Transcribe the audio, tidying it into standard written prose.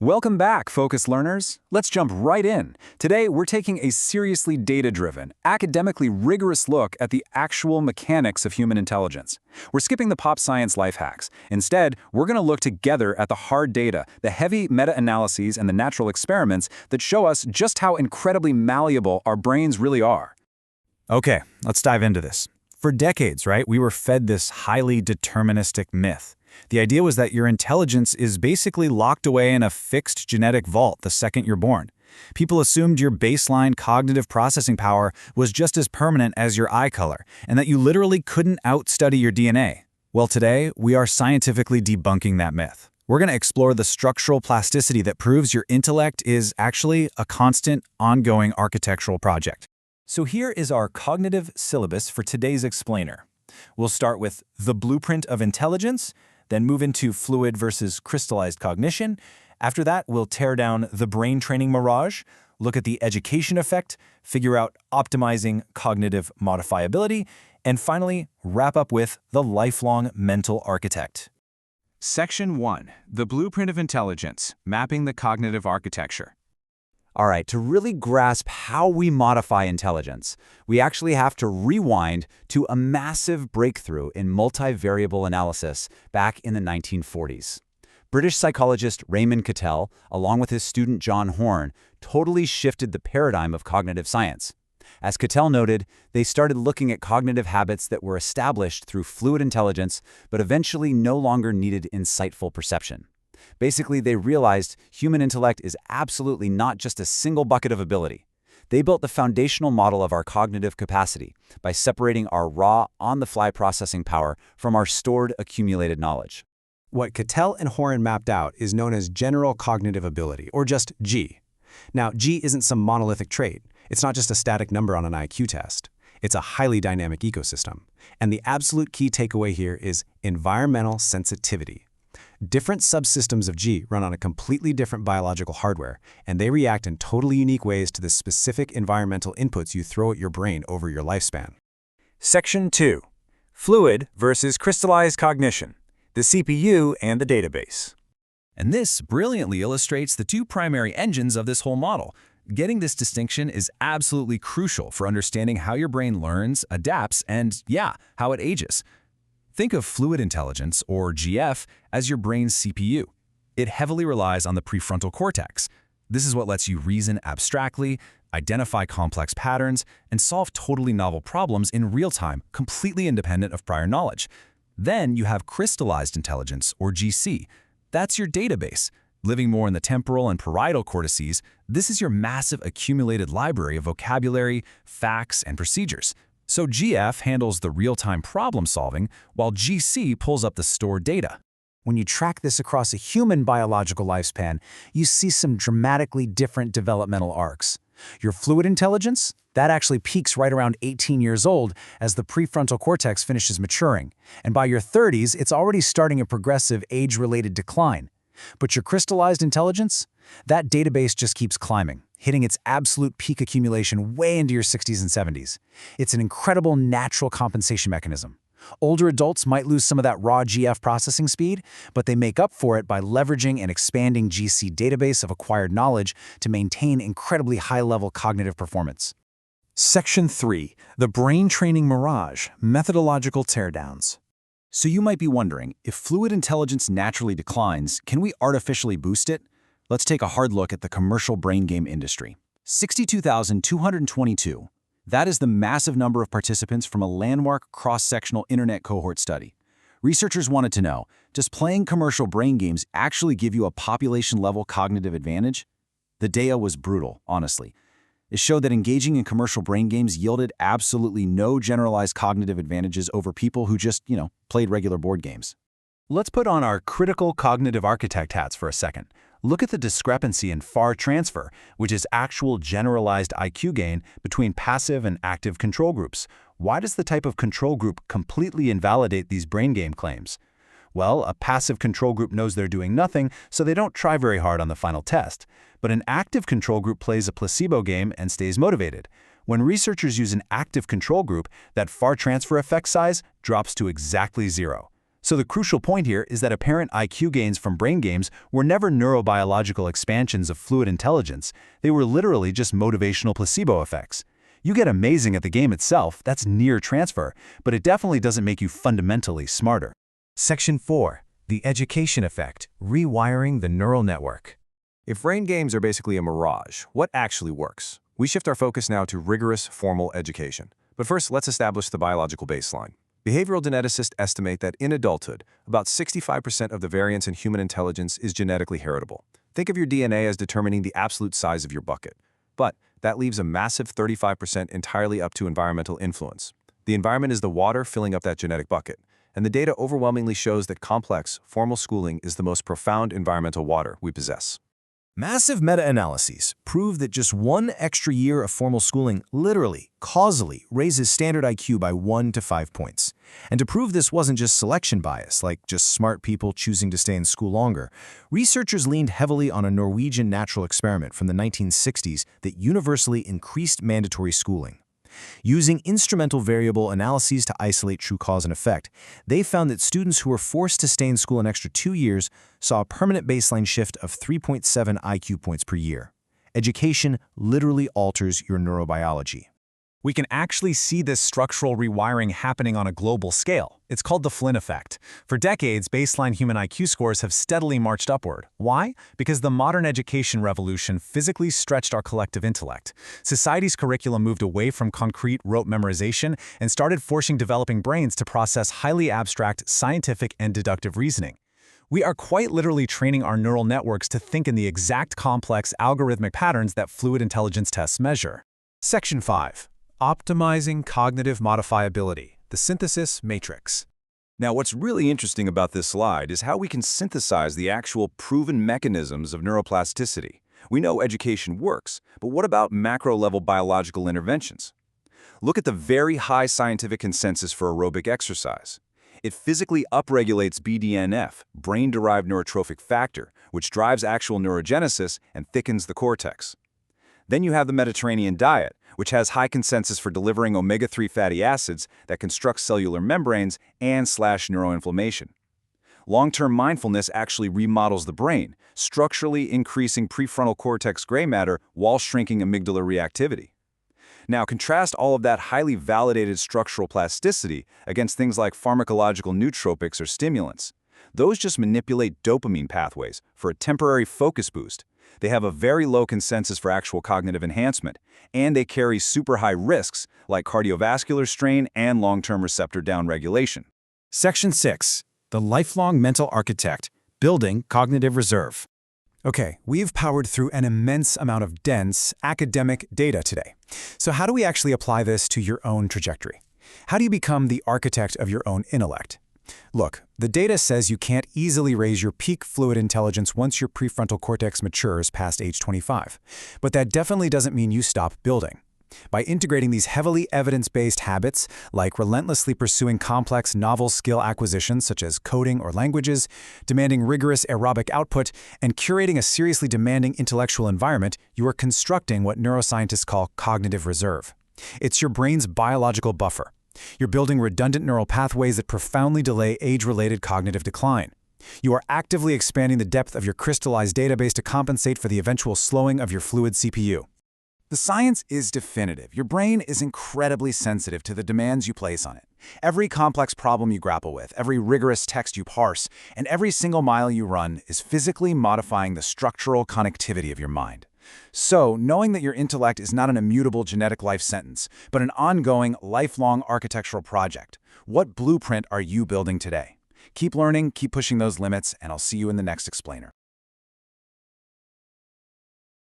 Welcome back, focused learners. Let's jump right in. Today, we're taking a seriously data-driven, academically rigorous look at the actual mechanics of human intelligence. We're skipping the pop science life hacks. Instead, we're going to look together at the hard data, the heavy meta-analyses, and the natural experiments that show us just how incredibly malleable our brains really are. Okay, let's dive into this. For decades, right, we were fed this highly deterministic myth. The idea was that your intelligence is basically locked away in a fixed genetic vault the second you're born. People assumed your baseline cognitive processing power was just as permanent as your eye color, and that you literally couldn't outstudy your DNA. Well, today, we are scientifically debunking that myth. We're going to explore the structural plasticity that proves your intellect is actually a constant, ongoing architectural project. So here is our cognitive syllabus for today's explainer. We'll start with the blueprint of intelligence, then move into fluid versus crystallized cognition. After that, we'll tear down the brain training mirage, look at the education effect, figure out optimizing cognitive modifiability, and finally, wrap up with the lifelong mental architect. Section 1. The Blueprint of Intelligence, Mapping the Cognitive Architecture. All right, to really grasp how we modify intelligence, we actually have to rewind to a massive breakthrough in multivariable analysis back in the 1940s. British psychologist Raymond Cattell, along with his student John Horn, totally shifted the paradigm of cognitive science. As Cattell noted, they started looking at cognitive habits that were established through fluid intelligence, but eventually no longer needed insightful perception. Basically, they realized human intellect is absolutely not just a single bucket of ability. They built the foundational model of our cognitive capacity by separating our raw, on-the-fly processing power from our stored, accumulated knowledge. What Cattell and Horan mapped out is known as general cognitive ability, or just G. Now, G isn't some monolithic trait. It's not just a static number on an IQ test. It's a highly dynamic ecosystem. And the absolute key takeaway here is environmental sensitivity. Different subsystems of G run on a completely different biological hardware, and they react in totally unique ways to the specific environmental inputs you throw at your brain over your lifespan. Section 2. Fluid versus crystallized cognition, the CPU and the database. And this brilliantly illustrates the two primary engines of this whole model. Getting this distinction is absolutely crucial for understanding how your brain learns, adapts, and, how it ages. Think of fluid intelligence, or GF, as your brain's CPU. It heavily relies on the prefrontal cortex. This is what lets you reason abstractly, identify complex patterns, and solve totally novel problems in real time, completely independent of prior knowledge. Then you have crystallized intelligence, or GC. That's your database. Living more in the temporal and parietal cortices, this is your massive accumulated library of vocabulary, facts, and procedures. So GF handles the real-time problem solving, while GC pulls up the stored data. When you track this across a human biological lifespan, you see some dramatically different developmental arcs. Your fluid intelligence, that actually peaks right around 18 years old as the prefrontal cortex finishes maturing. And by your 30s, it's already starting a progressive age-related decline. But your crystallized intelligence, that database just keeps climbing, hitting its absolute peak accumulation way into your 60s and 70s. It's an incredible natural compensation mechanism. Older adults might lose some of that raw GF processing speed, but they make up for it by leveraging an expanding GC database of acquired knowledge to maintain incredibly high-level cognitive performance. Section 3. The brain training mirage, methodological teardowns. So you might be wondering, if fluid intelligence naturally declines, can we artificially boost it? Let's take a hard look at the commercial brain game industry. 62,222. That is the massive number of participants from a landmark cross-sectional internet cohort study. Researchers wanted to know, does playing commercial brain games actually give you a population-level cognitive advantage? The data was brutal, honestly. It showed that engaging in commercial brain games yielded absolutely no generalized cognitive advantages over people who just, played regular board games. Let's put on our critical cognitive architect hats for a second. Look at the discrepancy in FAR transfer, which is actual generalized IQ gain between passive and active control groups. Why does the type of control group completely invalidate these brain game claims? Well, a passive control group knows they're doing nothing, so they don't try very hard on the final test. But an active control group plays a placebo game and stays motivated. When researchers use an active control group, that FAR transfer effect size drops to exactly 0. So the crucial point here is that apparent IQ gains from brain games were never neurobiological expansions of fluid intelligence. They were literally just motivational placebo effects. You get amazing at the game itself, that's near transfer, but it definitely doesn't make you fundamentally smarter. Section 4. The education effect, rewiring the neural network. If brain games are basically a mirage, what actually works? We shift our focus now to rigorous, formal education. But first, let's establish the biological baseline. Behavioral geneticists estimate that in adulthood, about 65% of the variance in human intelligence is genetically heritable. Think of your DNA as determining the absolute size of your bucket. But that leaves a massive 35% entirely up to environmental influence. The environment is the water filling up that genetic bucket. And the data overwhelmingly shows that complex, formal schooling is the most profound environmental water we possess. Massive meta-analyses prove that just one extra year of formal schooling literally, causally, raises standard IQ by 1 to 5 points. And to prove this wasn't just selection bias, like just smart people choosing to stay in school longer, researchers leaned heavily on a Norwegian natural experiment from the 1960s that universally increased mandatory schooling. Using instrumental variable analyses to isolate true cause and effect, they found that students who were forced to stay in school an extra 2 years saw a permanent baseline shift of 3.7 IQ points per year. Education literally alters your neurobiology. We can actually see this structural rewiring happening on a global scale. It's called the Flynn effect. For decades, baseline human IQ scores have steadily marched upward. Why? Because the modern education revolution physically stretched our collective intellect. Society's curriculum moved away from concrete rote memorization and started forcing developing brains to process highly abstract, scientific, and deductive reasoning. We are quite literally training our neural networks to think in the exact complex algorithmic patterns that fluid intelligence tests measure. Section 5. Optimizing cognitive modifiability, the synthesis matrix. Now, what's really interesting about this slide is how we can synthesize the actual proven mechanisms of neuroplasticity. We know education works, but what about macro-level biological interventions? Look at the very high scientific consensus for aerobic exercise. It physically upregulates BDNF, brain-derived neurotrophic factor, which drives actual neurogenesis and thickens the cortex. Then you have the Mediterranean diet, which has high consensus for delivering omega-3 fatty acids that construct cellular membranes and slash neuroinflammation. Long-term mindfulness actually remodels the brain, structurally increasing prefrontal cortex gray matter while shrinking amygdala reactivity. Now, contrast all of that highly validated structural plasticity against things like pharmacological nootropics or stimulants. Those just manipulate dopamine pathways for a temporary focus boost. They have a very low consensus for actual cognitive enhancement, and they carry super high risks like cardiovascular strain and long-term receptor downregulation. Section 6. The lifelong mental architect, building cognitive reserve. Okay, we've powered through an immense amount of dense, academic data today. So how do we actually apply this to your own trajectory? How do you become the architect of your own intellect? Look, the data says you can't easily raise your peak fluid intelligence once your prefrontal cortex matures past age 25. But that definitely doesn't mean you stop building. By integrating these heavily evidence-based habits, like relentlessly pursuing complex novel skill acquisitions such as coding or languages, demanding rigorous aerobic output, and curating a seriously demanding intellectual environment, you are constructing what neuroscientists call cognitive reserve. It's your brain's biological buffer. You're building redundant neural pathways that profoundly delay age-related cognitive decline. You are actively expanding the depth of your crystallized database to compensate for the eventual slowing of your fluid CPU. The science is definitive. Your brain is incredibly sensitive to the demands you place on it. Every complex problem you grapple with, every rigorous text you parse, and every single mile you run is physically modifying the structural connectivity of your mind. So, knowing that your intellect is not an immutable genetic life sentence, but an ongoing, lifelong architectural project, what blueprint are you building today? Keep learning, keep pushing those limits, and I'll see you in the next explainer.